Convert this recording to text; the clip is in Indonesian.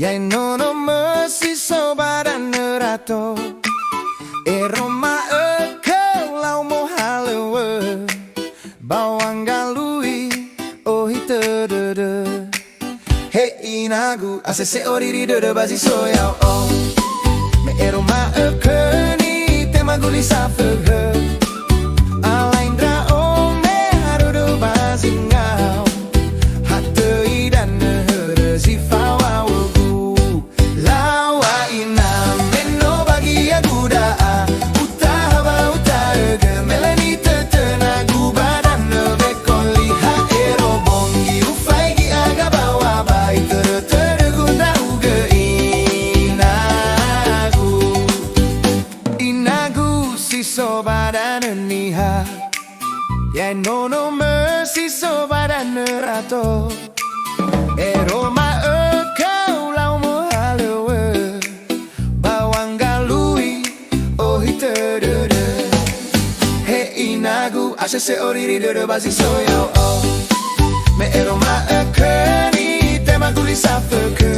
Jij nono mercy so badanerato Eroma lau mo halewe Bawang galui oh hitadada Hey inagu asese oriri dada basi soyao oh Me eroma ni tema guli safege Alaindra oh me harudu basi ngau Hatte idan nehere zifawa wugu Lawa ina meno bagi aguda Utahaba utahege melani tetenagu badan nebekoli haero bongi ufaigi agabawa bai tere uge inagu siso badan niha Jij nono mercy so badan nerato Eroma lau mo halewe Bawang galui oh hitadada He inagu asese oriri dada basi soyao oh Me eroma ni tema guli safeke